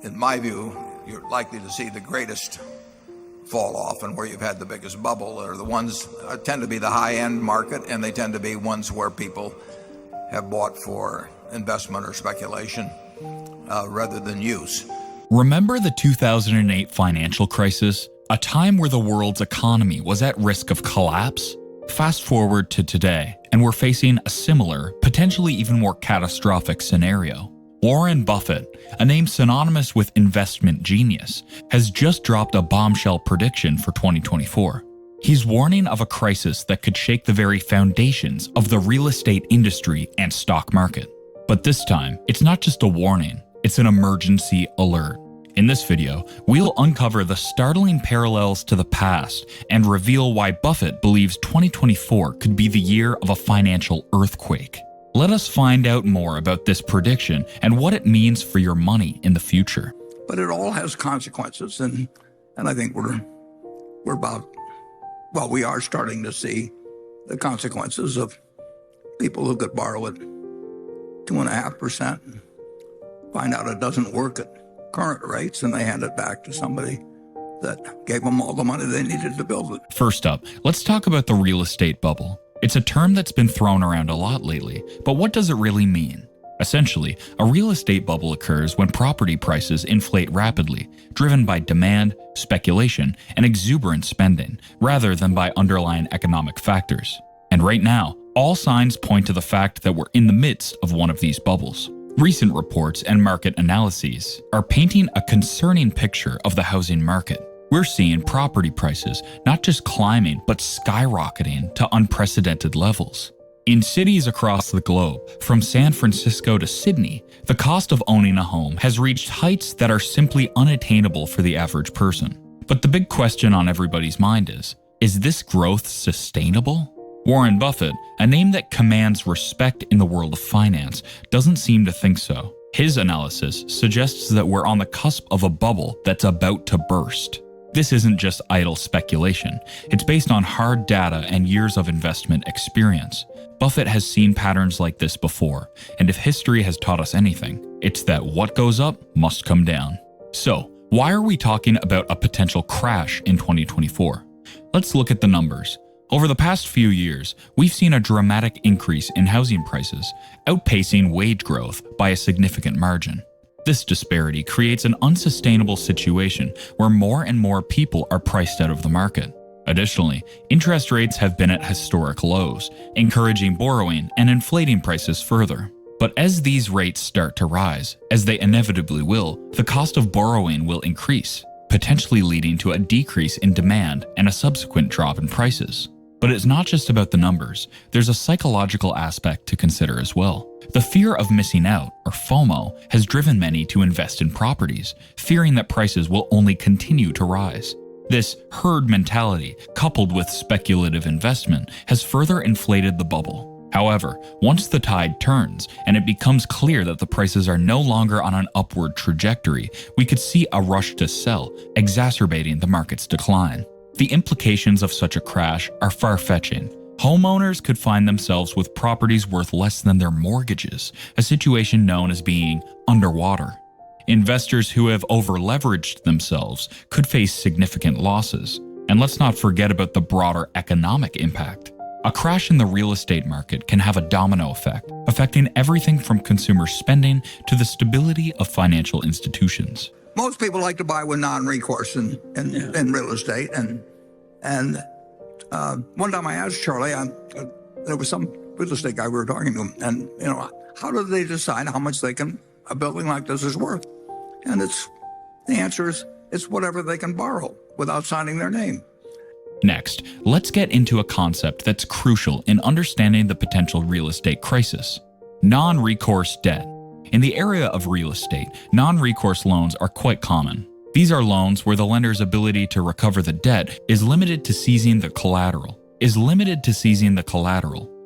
in my view, you're likely to see the greatest fall off, and where you've had the biggest bubble are the ones tend to be the high-end market, and they tend to be ones where people have bought for investment or speculation rather than use. Remember the 2008 financial crisis? A time where the world's economy was at risk of collapse? Fast forward to today, and we're facing a similar, potentially even more catastrophic scenario. Warren Buffett, a name synonymous with investment genius, has just dropped a bombshell prediction for 2024. He's warning of a crisis that could shake the very foundations of the real estate industry and stock market. But this time, it's not just a warning, it's an emergency alert. In this video, we'll uncover the startling parallels to the past and reveal why Buffett believes 2024 could be the year of a financial earthquake. Let us find out more about this prediction and what it means for your money in the future. But it all has consequences, and I think we're about, well, we are starting to see the consequences of people who could borrow at 2.5% and find out it doesn't work at current rates, and they hand it back to somebody that gave them all the money they needed to build it. First up, let's talk about the real estate bubble. It's a term that's been thrown around a lot lately, but what does it really mean? Essentially, a real estate bubble occurs when property prices inflate rapidly, driven by demand, speculation, and exuberant spending, rather than by underlying economic factors. And right now, all signs point to the fact that we're in the midst of one of these bubbles. Recent reports and market analyses are painting a concerning picture of the housing market. We're seeing property prices not just climbing, but skyrocketing to unprecedented levels. In cities across the globe, from San Francisco to Sydney, the cost of owning a home has reached heights that are simply unattainable for the average person. But the big question on everybody's mind is this growth sustainable? Warren Buffett, a name that commands respect in the world of finance, doesn't seem to think so. His analysis suggests that we're on the cusp of a bubble that's about to burst. This isn't just idle speculation. It's based on hard data and years of investment experience. Buffett has seen patterns like this before, and if history has taught us anything, it's that what goes up must come down. So, why are we talking about a potential crash in 2024? Let's look at the numbers. Over the past few years, we've seen a dramatic increase in housing prices, outpacing wage growth by a significant margin. This disparity creates an unsustainable situation where more and more people are priced out of the market. Additionally, interest rates have been at historic lows, encouraging borrowing and inflating prices further. But as these rates start to rise, as they inevitably will, the cost of borrowing will increase, potentially leading to a decrease in demand and a subsequent drop in prices. But it's not just about the numbers, there's a psychological aspect to consider as well. The fear of missing out, or FOMO, has driven many to invest in properties, fearing that prices will only continue to rise. This herd mentality, coupled with speculative investment, has further inflated the bubble. However, once the tide turns and it becomes clear that the prices are no longer on an upward trajectory, we could see a rush to sell, exacerbating the market's decline. The implications of such a crash are far-fetching. Homeowners could find themselves with properties worth less than their mortgages, a situation known as being underwater. Investors who have over-leveraged themselves could face significant losses. And let's not forget about the broader economic impact. A crash in the real estate market can have a domino effect, affecting everything from consumer spending to the stability of financial institutions. Most people like to buy with non-recourse in real estate, and one time I asked Charlie, there was some real estate guy we were talking to him, and how do they decide how much a building like this is worth? And the answer is it's whatever they can borrow without signing their name. Next, let's get into a concept that's crucial in understanding the potential real estate crisis: non-recourse debt. In the area of real estate, non-recourse loans are quite common. These are loans where the lender's ability to recover the debt is limited to seizing the collateral,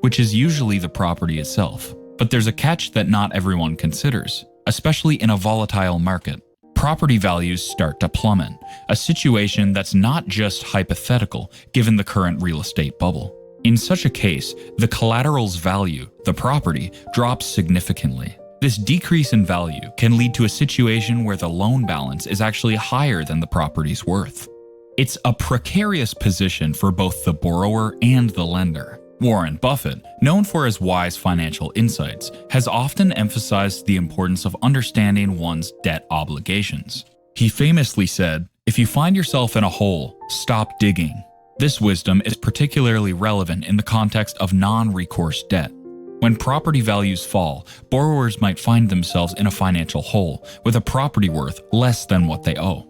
which is usually the property itself. But there's a catch that not everyone considers, especially in a volatile market. Property values start to plummet, a situation that's not just hypothetical given the current real estate bubble. In such a case, the collateral's value, the property, drops significantly. This decrease in value can lead to a situation where the loan balance is actually higher than the property's worth. It's a precarious position for both the borrower and the lender. Warren Buffett, known for his wise financial insights, has often emphasized the importance of understanding one's debt obligations. He famously said, "If you find yourself in a hole, stop digging." This wisdom is particularly relevant in the context of non-recourse debt. When property values fall, borrowers might find themselves in a financial hole with a property worth less than what they owe.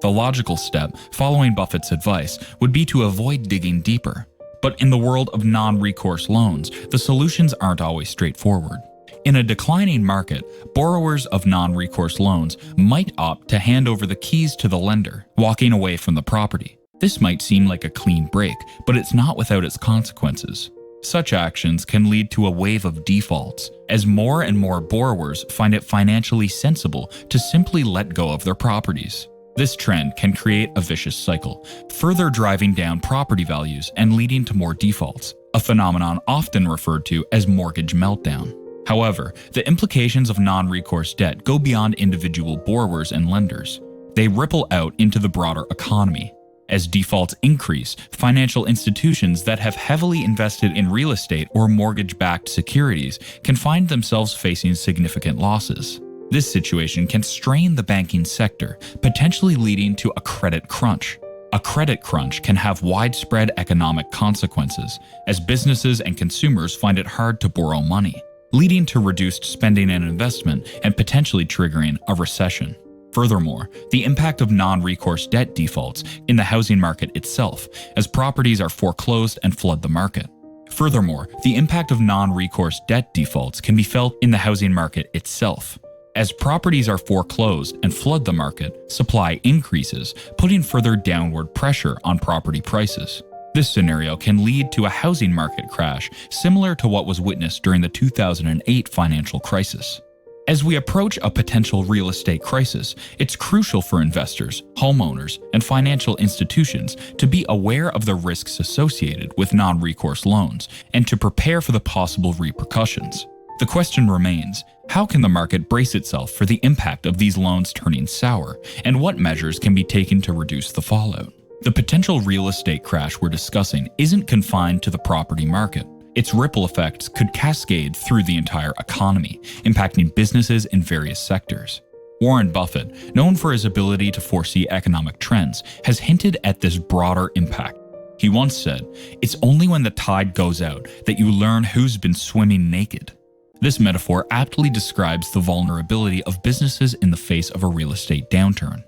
The logical step, following Buffett's advice, would be to avoid digging deeper. But in the world of non-recourse loans, the solutions aren't always straightforward. In a declining market, borrowers of non-recourse loans might opt to hand over the keys to the lender, walking away from the property. This might seem like a clean break, but it's not without its consequences. Such actions can lead to a wave of defaults, as more and more borrowers find it financially sensible to simply let go of their properties. This trend can create a vicious cycle, further driving down property values and leading to more defaults, a phenomenon often referred to as mortgage meltdown. However, the implications of non-recourse debt go beyond individual borrowers and lenders. They ripple out into the broader economy. As defaults increase, financial institutions that have heavily invested in real estate or mortgage-backed securities can find themselves facing significant losses. This situation can strain the banking sector, potentially leading to a credit crunch. A credit crunch can have widespread economic consequences, as businesses and consumers find it hard to borrow money, leading to reduced spending and investment and potentially triggering a recession. Furthermore, the impact of non-recourse debt defaults in the housing market itself, as properties are foreclosed and flood the market. Furthermore, the impact of non-recourse debt defaults can be felt in the housing market itself. As properties are foreclosed and flood the market, supply increases, putting further downward pressure on property prices. This scenario can lead to a housing market crash similar to what was witnessed during the 2008 financial crisis. As we approach a potential real estate crisis, it's crucial for investors, homeowners, and financial institutions to be aware of the risks associated with non-recourse loans and to prepare for the possible repercussions. The question remains, how can the market brace itself for the impact of these loans turning sour, and what measures can be taken to reduce the fallout? The potential real estate crash we're discussing isn't confined to the property market. Its ripple effects could cascade through the entire economy, impacting businesses in various sectors. Warren Buffett, known for his ability to foresee economic trends, has hinted at this broader impact. He once said, "It's only when the tide goes out that you learn who's been swimming naked." This metaphor aptly describes the vulnerability of businesses in the face of a real estate downturn.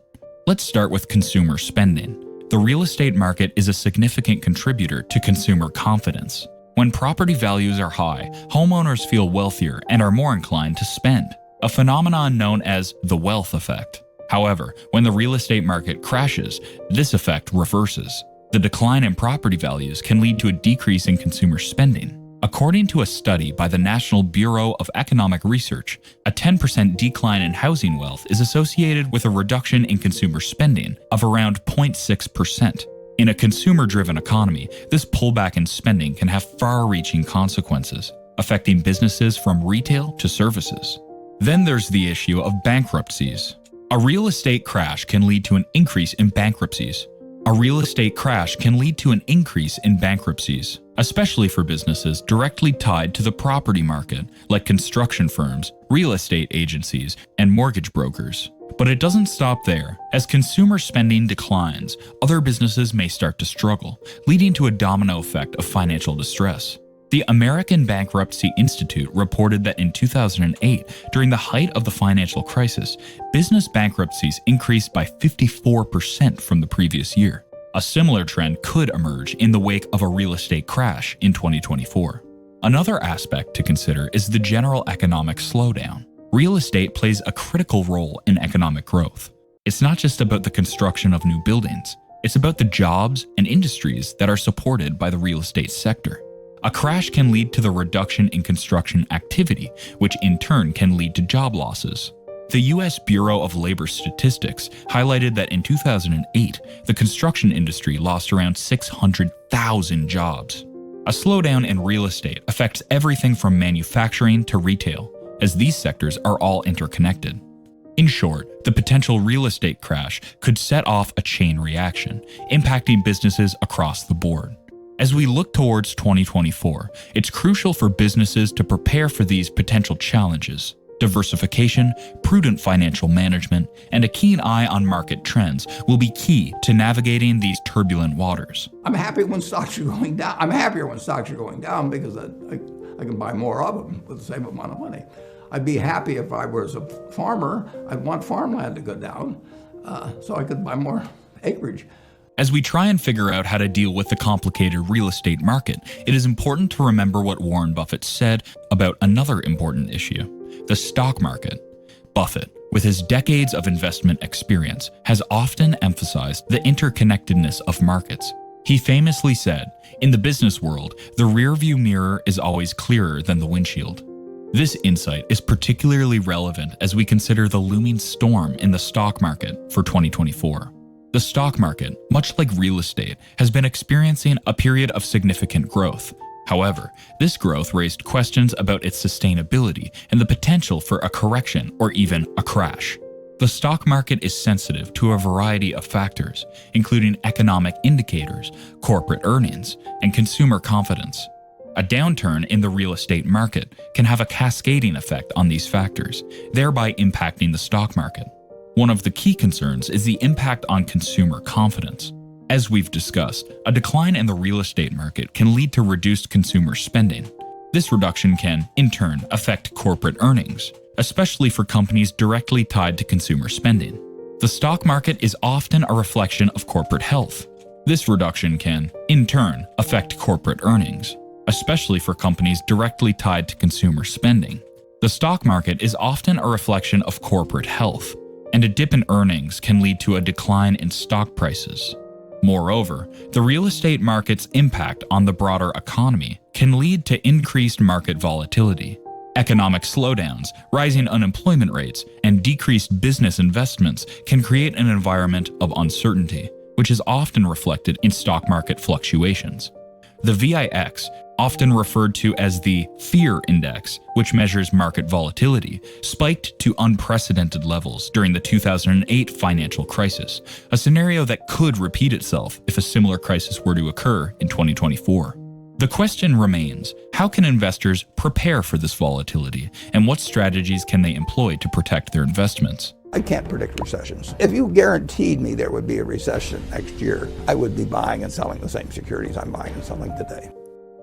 Let's start with consumer spending. The real estate market is a significant contributor to consumer confidence. When property values are high, homeowners feel wealthier and are more inclined to spend, a phenomenon known as the wealth effect. However, when the real estate market crashes, this effect reverses. The decline in property values can lead to a decrease in consumer spending. According to a study by the National Bureau of Economic Research, a 10% decline in housing wealth is associated with a reduction in consumer spending of around 0.6%. In a consumer-driven economy, this pullback in spending can have far-reaching consequences, affecting businesses from retail to services. Then there's the issue of bankruptcies. A real estate crash can lead to an increase in bankruptcies. Especially for businesses directly tied to the property market, like construction firms, real estate agencies, and mortgage brokers. But it doesn't stop there. As consumer spending declines, other businesses may start to struggle, leading to a domino effect of financial distress. The American Bankruptcy Institute reported that in 2008, during the height of the financial crisis, business bankruptcies increased by 54% from the previous year. A similar trend could emerge in the wake of a real estate crash in 2024. Another aspect to consider is the general economic slowdown. Real estate plays a critical role in economic growth. It's not just about the construction of new buildings, it's about the jobs and industries that are supported by the real estate sector. A crash can lead to the reduction in construction activity, which in turn can lead to job losses. The U.S. Bureau of Labor Statistics highlighted that in 2008, the construction industry lost around 600,000 jobs. A slowdown in real estate affects everything from manufacturing to retail. as these sectors are all interconnected. In short, the potential real estate crash could set off a chain reaction, impacting businesses across the board. As we look towards 2024, it's crucial for businesses to prepare for these potential challenges. Diversification, prudent financial management, and a keen eye on market trends will be key to navigating these turbulent waters. I'm happy when stocks are going down. I'm happier when stocks are going down because I can buy more of them with the same amount of money. I'd be happy if I was a farmer. I'd want farmland to go down so I could buy more acreage. As we try and figure out how to deal with the complicated real estate market, it is important to remember what Warren Buffett said about another important issue: the stock market. Buffett, with his decades of investment experience, has often emphasized the interconnectedness of markets. He famously said, "In the business world, the rearview mirror is always clearer than the windshield." This insight is particularly relevant as we consider the looming storm in the stock market for 2024. The stock market, much like real estate, has been experiencing a period of significant growth. However, this growth raised questions about its sustainability and the potential for a correction or even a crash. The stock market is sensitive to a variety of factors, including economic indicators, corporate earnings, and consumer confidence. A downturn in the real estate market can have a cascading effect on these factors, thereby impacting the stock market. One of the key concerns is the impact on consumer confidence. As we've discussed, a decline in the real estate market can lead to reduced consumer spending. This reduction can, in turn, affect corporate earnings, especially for companies directly tied to consumer spending. The stock market is often a reflection of corporate health. This reduction can, in turn, affect corporate earnings, especially for companies directly tied to consumer spending. The stock market is often a reflection of corporate health, and a dip in earnings can lead to a decline in stock prices. Moreover, the real estate market's impact on the broader economy can lead to increased market volatility. Economic slowdowns, rising unemployment rates, and decreased business investments can create an environment of uncertainty, which is often reflected in stock market fluctuations. The VIX, often referred to as the fear index, which measures market volatility, spiked to unprecedented levels during the 2008 financial crisis, a scenario that could repeat itself if a similar crisis were to occur in 2024. The question remains, how can investors prepare for this volatility, and what strategies can they employ to protect their investments? I can't predict recessions. If you guaranteed me there would be a recession next year, I would be buying and selling the same securities I'm buying and selling today.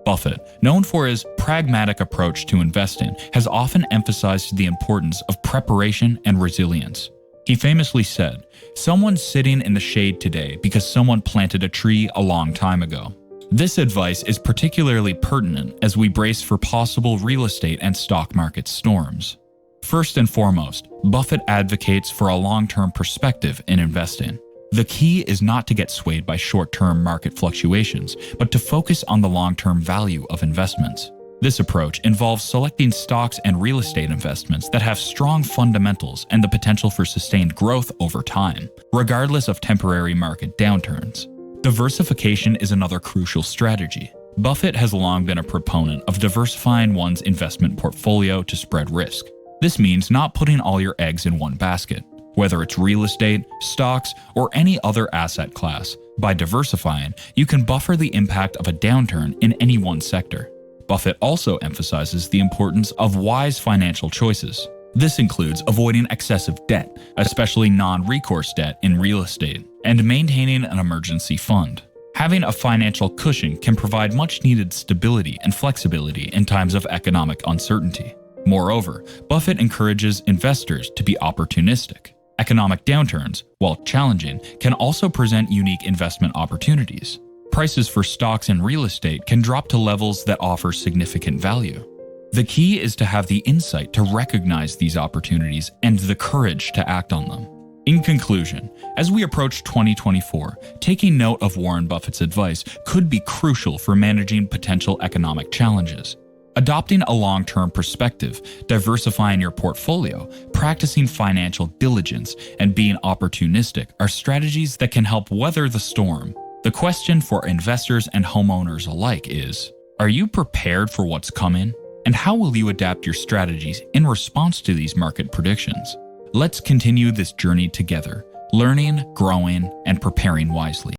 Buffett, known for his pragmatic approach to investing, has often emphasized the importance of preparation and resilience. He famously said, "Someone's sitting in the shade today because someone planted a tree a long time ago." This advice is particularly pertinent as we brace for possible real estate and stock market storms. First and foremost, Buffett advocates for a long-term perspective in investing. The key is not to get swayed by short-term market fluctuations, but to focus on the long-term value of investments. This approach involves selecting stocks and real estate investments that have strong fundamentals and the potential for sustained growth over time, regardless of temporary market downturns. Diversification is another crucial strategy. Buffett has long been a proponent of diversifying one's investment portfolio to spread risk. This means not putting all your eggs in one basket, whether it's real estate, stocks, or any other asset class. By diversifying, you can buffer the impact of a downturn in any one sector. Buffett also emphasizes the importance of wise financial choices. This includes avoiding excessive debt, especially non-recourse debt in real estate, and maintaining an emergency fund. Having a financial cushion can provide much-needed stability and flexibility in times of economic uncertainty. Moreover, Buffett encourages investors to be opportunistic. Economic downturns, while challenging, can also present unique investment opportunities. Prices for stocks and real estate can drop to levels that offer significant value. The key is to have the insight to recognize these opportunities and the courage to act on them. In conclusion, as we approach 2024, taking note of Warren Buffett's advice could be crucial for managing potential economic challenges. Adopting a long-term perspective, diversifying your portfolio, practicing financial diligence, and being opportunistic are strategies that can help weather the storm. The question for investors and homeowners alike is, are you prepared for what's coming? And how will you adapt your strategies in response to these market predictions? Let's continue this journey together, learning, growing, and preparing wisely.